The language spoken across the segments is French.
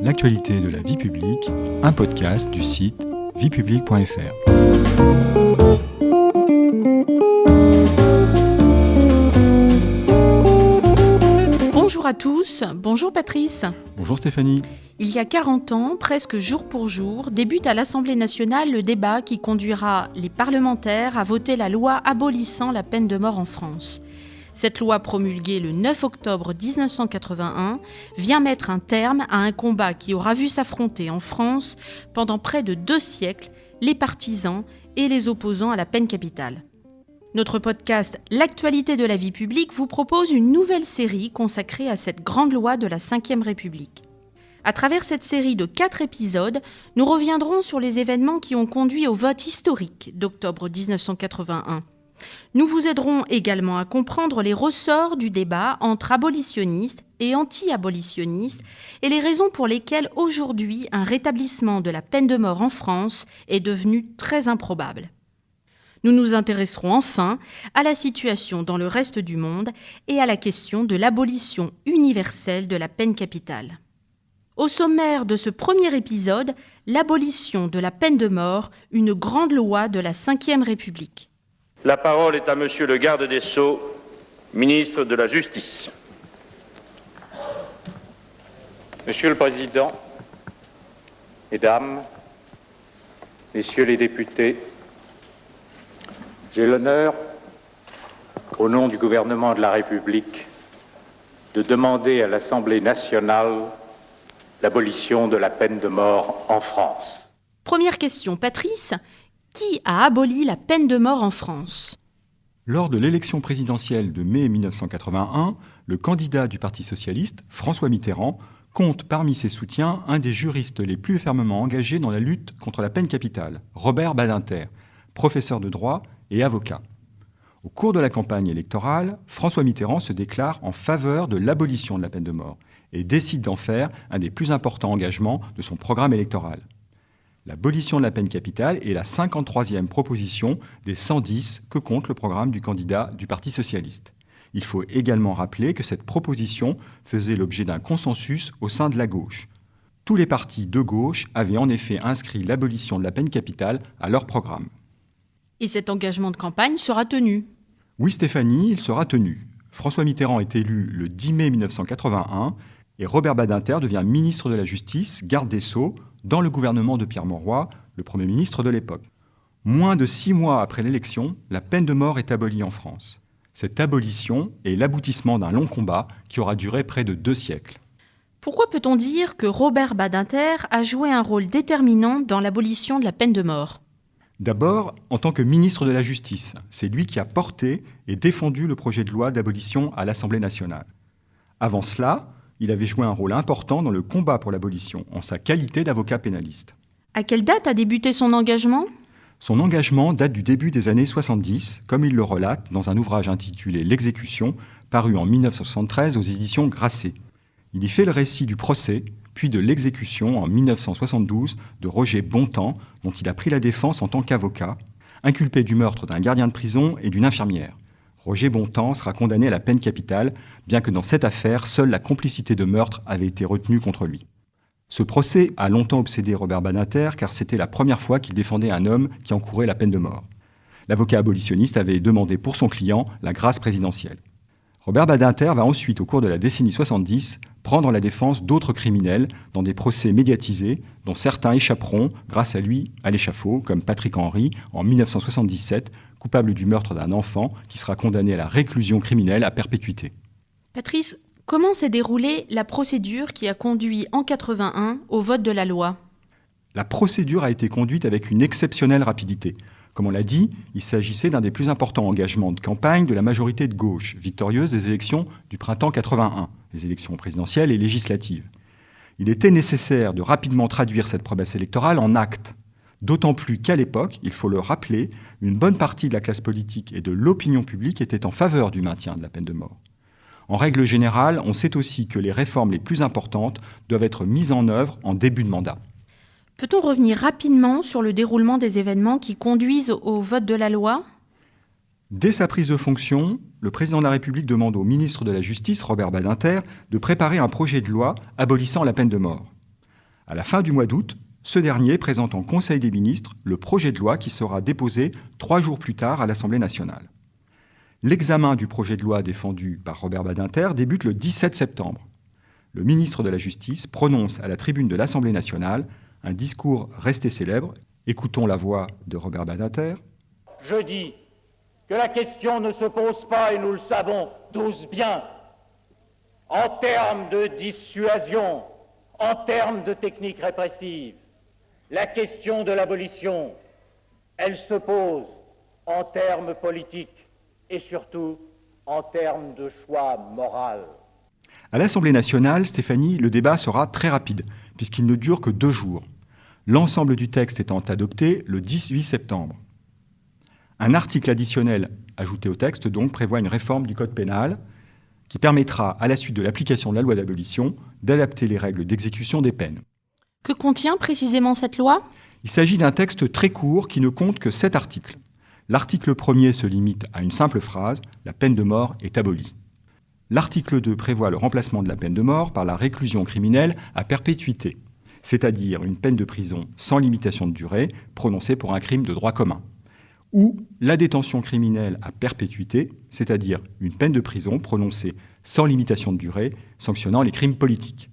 L'actualité de la vie publique, un podcast du site viepublique.fr. Bonjour à tous, bonjour Patrice. Bonjour Stéphanie. Il y a 40 ans, presque jour pour jour, débute à l'Assemblée nationale le débat qui conduira les parlementaires à voter la loi abolissant la peine de mort en France. Cette loi promulguée le 9 octobre 1981 vient mettre un terme à un combat qui aura vu s'affronter en France pendant près de 2 siècles les partisans et les opposants à la peine capitale. Notre podcast L'actualité de la vie publique vous propose une nouvelle série consacrée à cette grande loi de la Ve République. À travers cette série de 4 épisodes, nous reviendrons sur les événements qui ont conduit au vote historique d'octobre 1981. Nous vous aiderons également à comprendre les ressorts du débat entre abolitionnistes et anti-abolitionnistes et les raisons pour lesquelles aujourd'hui un rétablissement de la peine de mort en France est devenu très improbable. Nous nous intéresserons enfin à la situation dans le reste du monde et à la question de l'abolition universelle de la peine capitale. Au sommaire de ce premier épisode, l'abolition de la peine de mort, une grande loi de la Ve République. La parole est à Monsieur le garde des Sceaux, ministre de la Justice. Monsieur le Président, Mesdames, Messieurs les députés, j'ai l'honneur, au nom du gouvernement de la République, de demander à l'Assemblée nationale l'abolition de la peine de mort en France. Première question, Patrice. Qui a aboli la peine de mort en France ? Lors de l'élection présidentielle de mai 1981, le candidat du Parti socialiste, François Mitterrand, compte parmi ses soutiens un des juristes les plus fermement engagés dans la lutte contre la peine capitale, Robert Badinter, professeur de droit et avocat. Au cours de la campagne électorale, François Mitterrand se déclare en faveur de l'abolition de la peine de mort et décide d'en faire un des plus importants engagements de son programme électoral. L'abolition de la peine capitale est la 53e proposition des 110 que compte le programme du candidat du Parti socialiste. Il faut également rappeler que cette proposition faisait l'objet d'un consensus au sein de la gauche. Tous les partis de gauche avaient en effet inscrit l'abolition de la peine capitale à leur programme. Et cet engagement de campagne sera tenu ? Oui Stéphanie, il sera tenu. François Mitterrand est élu le 10 mai 1981 et Robert Badinter devient ministre de la Justice, garde des Sceaux, dans le gouvernement de Pierre Mauroy, le Premier ministre de l'époque. Moins de 6 mois après l'élection, la peine de mort est abolie en France. Cette abolition est l'aboutissement d'un long combat qui aura duré près de 2 siècles. Pourquoi peut-on dire que Robert Badinter a joué un rôle déterminant dans l'abolition de la peine de mort ? D'abord, en tant que ministre de la Justice, c'est lui qui a porté et défendu le projet de loi d'abolition à l'Assemblée nationale. Avant cela, il avait joué un rôle important dans le combat pour l'abolition, en sa qualité d'avocat pénaliste. À quelle date a débuté son engagement ? Son engagement date du début des années 70, comme il le relate dans un ouvrage intitulé « L'exécution », paru en 1973 aux éditions Grasset. Il y fait le récit du procès, puis de l'exécution en 1972 de Roger Bontemps, dont il a pris la défense en tant qu'avocat, inculpé du meurtre d'un gardien de prison et d'une infirmière. Roger Bontemps sera condamné à la peine capitale, bien que dans cette affaire, seule la complicité de meurtre avait été retenue contre lui. Ce procès a longtemps obsédé Robert Badinter, car c'était la première fois qu'il défendait un homme qui encourait la peine de mort. L'avocat abolitionniste avait demandé pour son client la grâce présidentielle. Robert Badinter va ensuite, au cours de la décennie 70, prendre la défense d'autres criminels dans des procès médiatisés, dont certains échapperont, grâce à lui, à l'échafaud, comme Patrick Henry en 1977, coupable du meurtre d'un enfant qui sera condamné à la réclusion criminelle à perpétuité. Patrice, comment s'est déroulée la procédure qui a conduit en 81 au vote de la loi ? La procédure a été conduite avec une exceptionnelle rapidité. Comme on l'a dit, il s'agissait d'un des plus importants engagements de campagne de la majorité de gauche, victorieuse des élections du printemps 81, les élections présidentielles et législatives. Il était nécessaire de rapidement traduire cette promesse électorale en actes. D'autant plus qu'à l'époque, il faut le rappeler, une bonne partie de la classe politique et de l'opinion publique était en faveur du maintien de la peine de mort. En règle générale, on sait aussi que les réformes les plus importantes doivent être mises en œuvre en début de mandat. Peut-on revenir rapidement sur le déroulement des événements qui conduisent au vote de la loi ? Dès sa prise de fonction, le président de la République demande au ministre de la Justice, Robert Badinter, de préparer un projet de loi abolissant la peine de mort. À la fin du mois d'août, ce dernier présente en Conseil des ministres le projet de loi qui sera déposé 3 jours plus tard à l'Assemblée nationale. L'examen du projet de loi défendu par Robert Badinter débute le 17 septembre. Le ministre de la Justice prononce à la tribune de l'Assemblée nationale un discours resté célèbre. Écoutons la voix de Robert Badinter. Je dis que la question ne se pose pas, et nous le savons tous bien, en termes de dissuasion, en termes de techniques répressives. La question de l'abolition, elle se pose en termes politiques et surtout en termes de choix moral. À l'Assemblée nationale, Stéphanie, le débat sera très rapide, puisqu'il ne dure que 2 jours. L'ensemble du texte étant adopté le 18 septembre. Un article additionnel ajouté au texte donc prévoit une réforme du code pénal qui permettra, à la suite de l'application de la loi d'abolition, d'adapter les règles d'exécution des peines. Que contient précisément cette loi ? Il s'agit d'un texte très court qui ne compte que 7 articles. L'article 1er se limite à une simple phrase « La peine de mort est abolie ». L'article 2 prévoit le remplacement de la peine de mort par la réclusion criminelle à perpétuité, c'est-à-dire une peine de prison sans limitation de durée prononcée pour un crime de droit commun, ou la détention criminelle à perpétuité, c'est-à-dire une peine de prison prononcée sans limitation de durée sanctionnant les crimes politiques.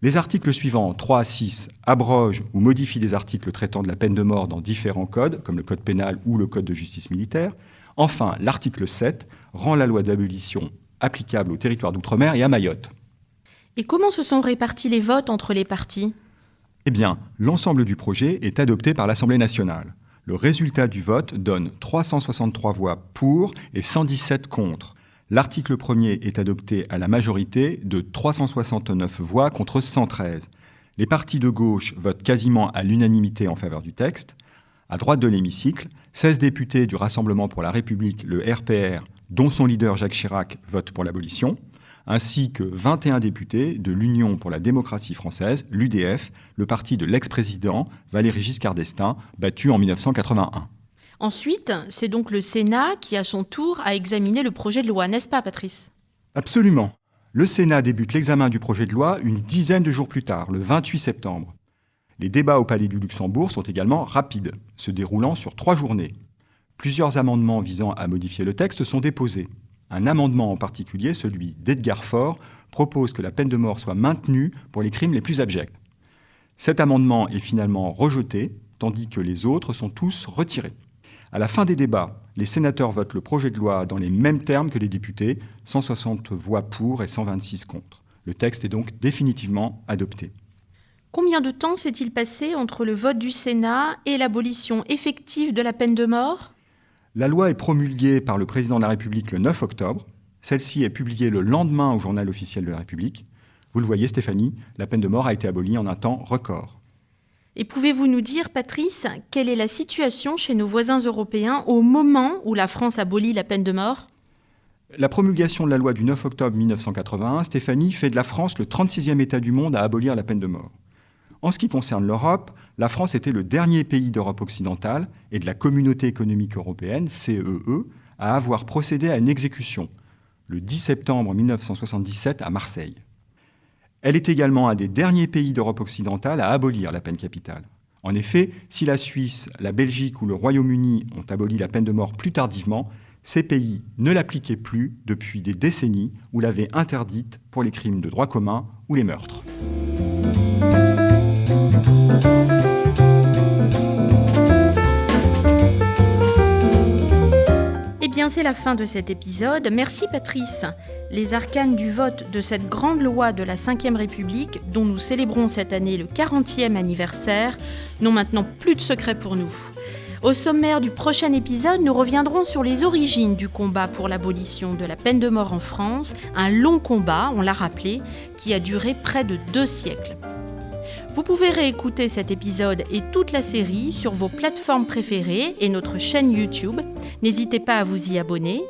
Les articles suivants, 3 à 6, abrogent ou modifient des articles traitant de la peine de mort dans différents codes, comme le code pénal ou le code de justice militaire. Enfin, l'article 7 rend la loi d'abolition applicable au territoire d'outre-mer et à Mayotte. Et comment se sont répartis les votes entre les partis ? Eh bien, l'ensemble du projet est adopté par l'Assemblée nationale. Le résultat du vote donne 363 voix pour et 117 contre. L'article 1er est adopté à la majorité de 369 voix contre 113. Les partis de gauche votent quasiment à l'unanimité en faveur du texte. À droite de l'hémicycle, 16 députés du Rassemblement pour la République, le RPR, dont son leader Jacques Chirac, votent pour l'abolition, ainsi que 21 députés de l'Union pour la démocratie française, l'UDF, le parti de l'ex-président Valéry Giscard d'Estaing, battu en 1981. Ensuite, c'est donc le Sénat qui, à son tour, a examiné le projet de loi, n'est-ce pas, Patrice ? Absolument. Le Sénat débute l'examen du projet de loi une dizaine de jours plus tard, le 28 septembre. Les débats au Palais du Luxembourg sont également rapides, se déroulant sur 3 journées. Plusieurs amendements visant à modifier le texte sont déposés. Un amendement en particulier, celui d'Edgar Faure, propose que la peine de mort soit maintenue pour les crimes les plus abjects. Cet amendement est finalement rejeté, tandis que les autres sont tous retirés. À la fin des débats, les sénateurs votent le projet de loi dans les mêmes termes que les députés, 160 voix pour et 126 contre. Le texte est donc définitivement adopté. Combien de temps s'est-il passé entre le vote du Sénat et l'abolition effective de la peine de mort ? La loi est promulguée par le président de la République le 9 octobre. Celle-ci est publiée le lendemain au Journal officiel de la République. Vous le voyez, Stéphanie, la peine de mort a été abolie en un temps record. Et pouvez-vous nous dire, Patrice, quelle est la situation chez nos voisins européens au moment où la France abolit la peine de mort ? La promulgation de la loi du 9 octobre 1981, Stéphanie, fait de la France le 36e État du monde à abolir la peine de mort. En ce qui concerne l'Europe, la France était le dernier pays d'Europe occidentale et de la Communauté économique européenne, CEE, à avoir procédé à une exécution, le 10 septembre 1977 à Marseille. Elle est également un des derniers pays d'Europe occidentale à abolir la peine capitale. En effet, si la Suisse, la Belgique ou le Royaume-Uni ont aboli la peine de mort plus tardivement, ces pays ne l'appliquaient plus depuis des décennies ou l'avaient interdite pour les crimes de droit commun ou les meurtres. Eh bien, c'est la fin de cet épisode. Merci Patrice. Les arcanes du vote de cette grande loi de la Ve République, dont nous célébrons cette année le 40e anniversaire, n'ont maintenant plus de secret pour nous. Au sommaire du prochain épisode, nous reviendrons sur les origines du combat pour l'abolition de la peine de mort en France, un long combat, on l'a rappelé, qui a duré près de 2 siècles. Vous pouvez réécouter cet épisode et toute la série sur vos plateformes préférées et notre chaîne YouTube. N'hésitez pas à vous y abonner.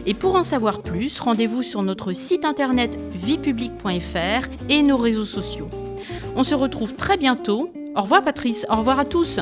Et pour en savoir plus, rendez-vous sur notre site internet viepublique.fr et nos réseaux sociaux. On se retrouve très bientôt. Au revoir Patrice, au revoir à tous.